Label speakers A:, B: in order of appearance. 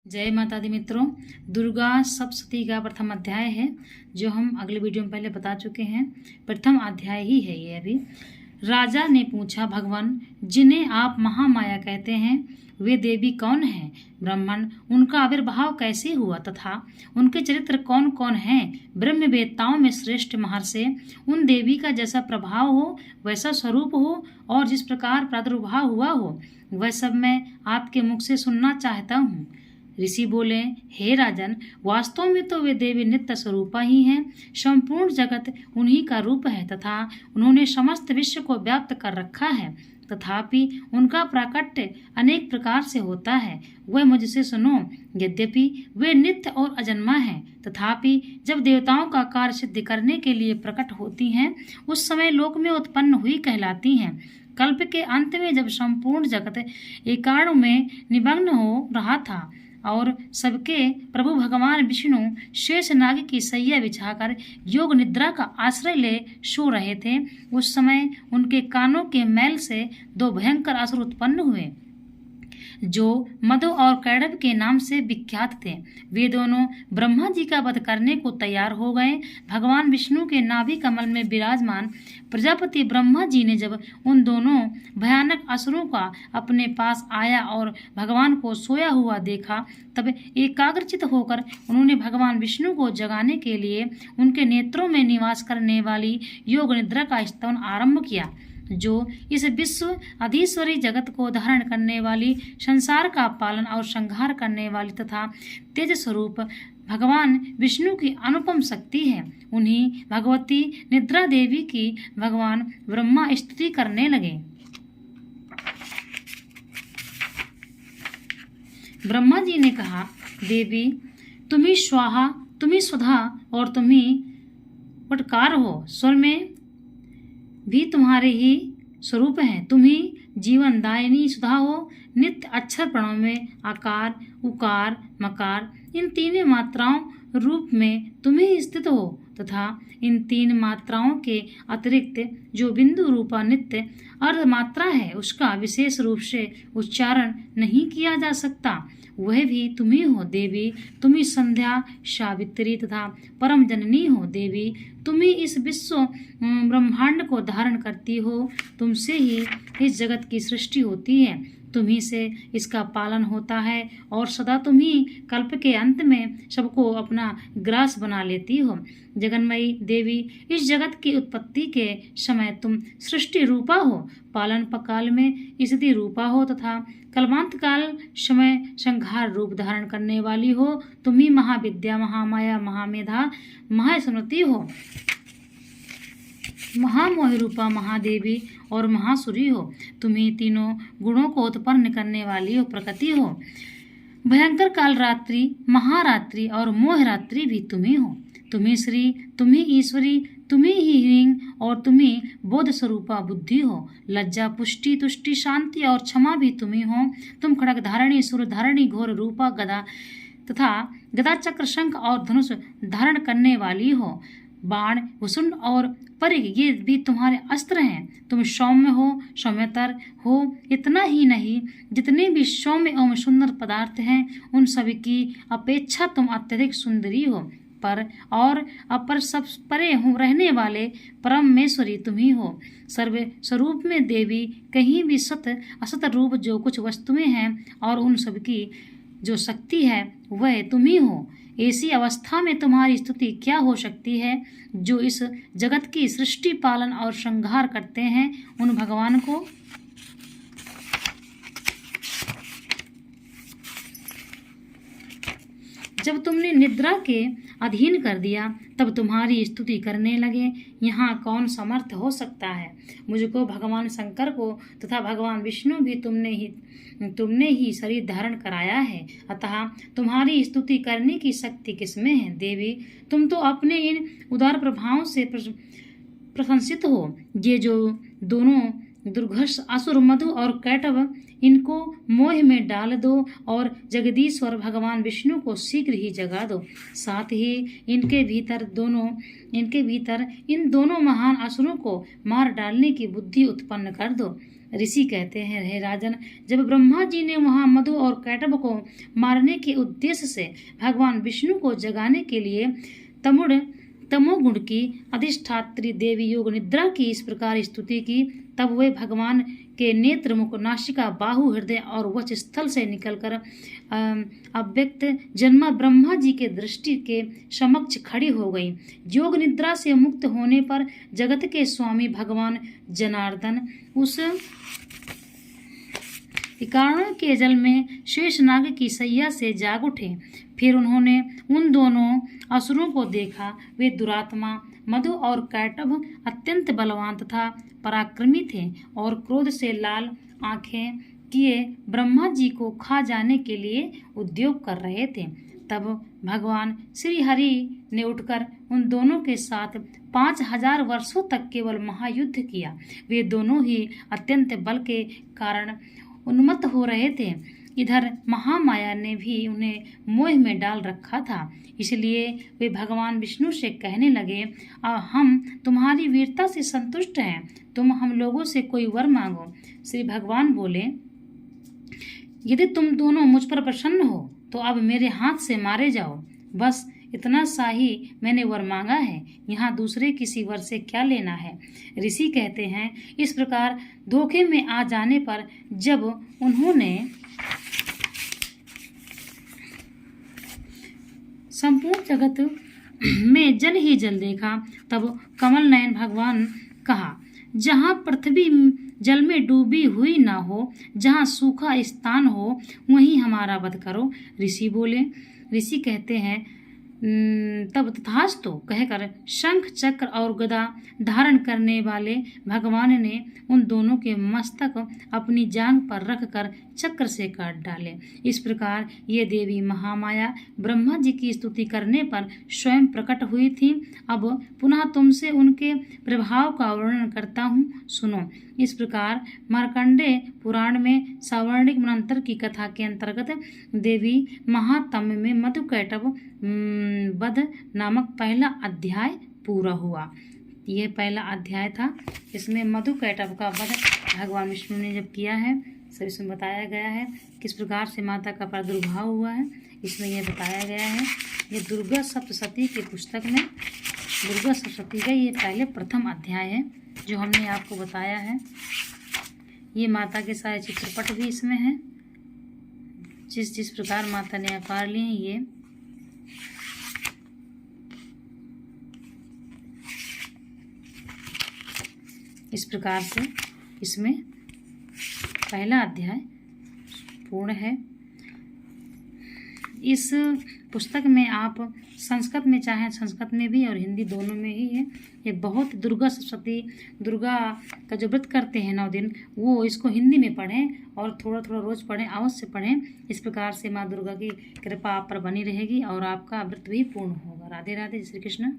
A: जय माता दी मित्रों। दुर्गा सप्तशती का प्रथम अध्याय है जो हम अगले वीडियो में पहले बता चुके हैं। प्रथम अध्याय ही है ये अभी। राजा ने पूछा, भगवान जिन्हें आप महामाया कहते हैं वे देवी कौन हैं? ब्राह्मण, उनका आविर्भाव कैसे हुआ तथा उनके चरित्र कौन कौन हैं? ब्रह्मवेत्ताओं में श्रेष्ठ महर्षि, उन देवी का जैसा प्रभाव हो वैसा स्वरूप हो और जिस प्रकार प्रादुर्भाव हुआ हो वह सब मैं आपके मुख से सुनना चाहता हूँ। ऋषि बोले, हे राजन, वास्तव में तो वे देवी नित्य स्वरूपा ही हैं। संपूर्ण जगत उन्हीं का रूप है तथा उन्होंने समस्त विश्व को व्याप्त कर रखा है। तथापि उनका प्राकट्य अनेक प्रकार से होता है। वह मुझसे सुनो, यद्यपि वे नित्य और अजन्मा हैं, तथापि जब देवताओं का कार्य सिद्ध करने के लिए प्रकट होती हैं उस समय लोक में उत्पन्न हुई कहलाती हैं। कल्प के अंत में जब संपूर्ण जगत एकाणु में निमग्न हो रहा था और सबके प्रभु भगवान विष्णु शेष नाग की सैया बिछाकर योग निद्रा का आश्रय ले सो रहे थे, उस समय उनके कानों के मैल से दो भयंकर असुर उत्पन्न हुए जो मधु और कैडव के नाम से विख्यात थे। वे दोनों ब्रह्मा जी का वध करने को तैयार हो गए। भगवान विष्णु के नाभि कमल में विराजमान प्रजापति ब्रह्मा जी ने जब उन दोनों भयानक असुरों का अपने पास आया और भगवान को सोया हुआ देखा, तब एकाग्रचित होकर उन्होंने भगवान विष्णु को जगाने के लिए उनके नेत्रों में निवास करने वाली योग निद्रा का स्तवन आरंभ किया, जो इस विश्व अधीश्वरी जगत को धारण करने वाली, संसार का पालन और संहार करने वाली तथा तेज स्वरूप भगवान विष्णु की अनुपम शक्ति है। उन्हीं भगवती निद्रा देवी की भगवान ब्रह्मा स्तुति करने लगे। ब्रह्मा जी ने कहा, देवी तुम्ही स्वाहा, तुम्ही स्वधा और तुम्ही वटकार हो। स्वर में भी तुम्हारे ही स्वरूप हैं। तुम्ही जीवन दायिनी सुधा हो। नित्य अक्षर प्रणव में आकार, उकार, मकार इन तीन मात्राओं रूप में तुम्ही स्थित हो तथा इन तीन मात्राओं के अतिरिक्त जो बिंदु रूपा नित्य अर्ध मात्रा है उसका विशेष रूप से उच्चारण नहीं किया जा सकता, वह भी तुम्ही हो। देवी तुम्ही संध्या, सावित्री तथा परम जननी हो। देवी तुम्ही इस विश्व ब्रह्मांड को धारण करती हो। तुमसे ही इस जगत की सृष्टि होती है, तुम्ही से इसका पालन होता है और सदा तुम्ही कल्प के अंत में सबको अपना ग्रास बना लेती हो। जगन्मयी देवी, इस जगत की उत्पत्ति के समय तुम सृष्टि रूपा हो, पालन काल में स्थिति रूपा हो तथा कल्पांत काल समय संहार रूप धारण करने वाली हो। तुम्ही महाविद्या, महामाया, महामेधा, महास्मृति हो, महामोह रूपा महादेवी और महासुरी हो। तुम्ही तीनों गुणों को उत्पन्न करने वाली हो, प्रकृति हो। भयंकर काल रात्रि, महारात्रि और मोह रात्रि भी तुम्ही हो। तुम्ही श्री, तुम्ही ईश्वरी, तुम्ही ही ह्रीं और तुम्ही बोध स्वरूपा बुद्धि हो। लज्जा, पुष्टि, तुष्टि, शांति और क्षमा भी तुम्ही हो। तुम खड़ग धारणी, सुर धारणी, घोर रूपा, गदा तथा गदा, चक्र, शंख और धनुष धारण करने वाली हो। बाण, भुसुंड और परिघ ये भी तुम्हारे अस्त्र हैं। तुम सौम्य हो, सौम्यतर हो। इतना ही नहीं, जितने भी सौम्य एवं सुंदर पदार्थ हैं उन सभी की अपेक्षा तुम अत्यधिक सुंदरी हो। पर और अपर सब परे हूँ रहने वाले परमेश्वरी तुम्ही हो। सर्व स्वरूप में देवी कहीं भी सत असत रूप जो कुछ वस्तुएं हैं और उन सब की जो शक्ति है वह तुम्ही हो। ऐसी अवस्था में तुम्हारी स्तुति क्या हो सकती है? जो इस जगत की सृष्टि, पालन और संहार करते हैं उन भगवान को जब तुमने निद्रा के अधीन कर दिया तब तुम्हारी स्तुति करने लगे। यहाँ कौन समर्थ हो सकता है? मुझको भगवान शंकर को तथा भगवान विष्णु भी तुमने ही शरीर धारण कराया है, अतः तुम्हारी स्तुति करने की शक्ति किसमें है? देवी तुम तो अपने इन उदार प्रभावों से प्रशंसित हो। ये जो दोनों दुर्घर्ष असुर मधु और कैटव, इनको मोह में डाल दो और जगदीश्वर भगवान विष्णु को शीघ्र ही जगा दो। साथ ही इनके भीतर इन दोनों महान असुरों को मार डालने की बुद्धि उत्पन्न कर दो। ऋषि कहते हैं, हे राजन, जब ब्रह्मा जी ने वहां मधु और कैटभ को मारने के उद्देश्य से भगवान विष्णु को जगाने के लिए तमोगुण की अधिष्ठात्री देवी योग निद्रा की इस प्रकार स्तुति की, तब वे भगवान के नेत्र, मुख, नासिका, बाहु, हृदय और वक्ष स्थल से निकलकर अव्यक्त जन्मा ब्रह्मा जी के दृष्टि के समक्ष खड़ी हो गई। योग निद्रा से मुक्त होने पर जगत के स्वामी भगवान जनार्दन उस इकारण के जल में शेषनाग की सैया से जाग उठे। फिर उन्होंने उन दोनों असुरों को देखा। वे दुरात्मा मधु और कैटभ अत्यंत बलवान तथा पराक्रमी थे और क्रोध से लाल आंखें किए ब्रह्मा जी को खा जाने के लिए उद्योग कर रहे थे। तब भगवान श्री हरि ने उठकर उन दोनों के साथ 5000 वर्षों तक केवल महायुद्ध किया। वे दोनों ही अत्यंत बल के कारण उन्मत्त हो रहे थे। इधर महामाया ने भी उन्हें मोह में डाल रखा था, इसलिए वे भगवान विष्णु से कहने लगे, हम तुम्हारी वीरता से संतुष्ट हैं, तुम हम लोगों से कोई वर मांगो। श्री भगवान बोले, यदि तुम दोनों मुझ पर प्रसन्न हो तो अब मेरे हाथ से मारे जाओ। बस इतना सा ही मैंने वर मांगा है, यहाँ दूसरे किसी वर से क्या लेना है। ऋषि कहते हैं, इस प्रकार धोखे में आ जाने पर जब उन्होंने संपूर्ण जगत में जल ही जल देखा, तब कमल नयन भगवान कहा, जहाँ पृथ्वी जल में डूबी हुई न हो, जहाँ सूखा स्थान हो, वहीं हमारा वध करो। ऋषि बोले, ऋषि कहते हैं, तब तथास्तु कहकर शंख चक्र और गदा धारण करने वाले भगवान ने उन दोनों के मस्तक अपनी जांघ पर रखकर चक्र से काट डाले। इस प्रकार ये देवी महामाया ब्रह्मा जी की स्तुति करने पर स्वयं प्रकट हुई थी। अब पुनः तुमसे उनके प्रभाव का वर्णन करता हूँ, सुनो। इस प्रकार मार्कंडेय पुराण में सावर्णिक मनंतर की कथा के अंतर्गत देवी महात्म्य में मधुकैटभ वध नामक पहला अध्याय पूरा हुआ। यह पहला अध्याय था, इसमें मधुकैटभ का वध भगवान विष्णु ने जब किया है, सब इसमें बताया गया है किस प्रकार से माता का प्रादुर्भाव हुआ है, इसमें यह बताया गया है। ये दुर्गा सप्तशती की पुस्तक में दुर्गा सप्तशती का ये पहले प्रथम अध्याय है जो हमने आपको बताया है। ये माता के सारे चित्रपट भी इसमें हैं, जिस प्रकार माता ने अवतार लिए हैं। ये इस प्रकार से इसमें पहला अध्याय पूर्ण है। इस पुस्तक में आप संस्कृत में चाहें संस्कृत में भी और हिंदी दोनों में ही है। ये बहुत दुर्गा सप्तशती, दुर्गा का जो व्रत करते हैं 9 दिन, वो इसको हिंदी में पढ़ें और थोड़ा थोड़ा रोज़ पढ़ें, अवश्य पढ़ें। इस प्रकार से माँ दुर्गा की कृपा आप पर बनी रहेगी और आपका व्रत भी पूर्ण होगा। राधे राधे, श्री कृष्ण।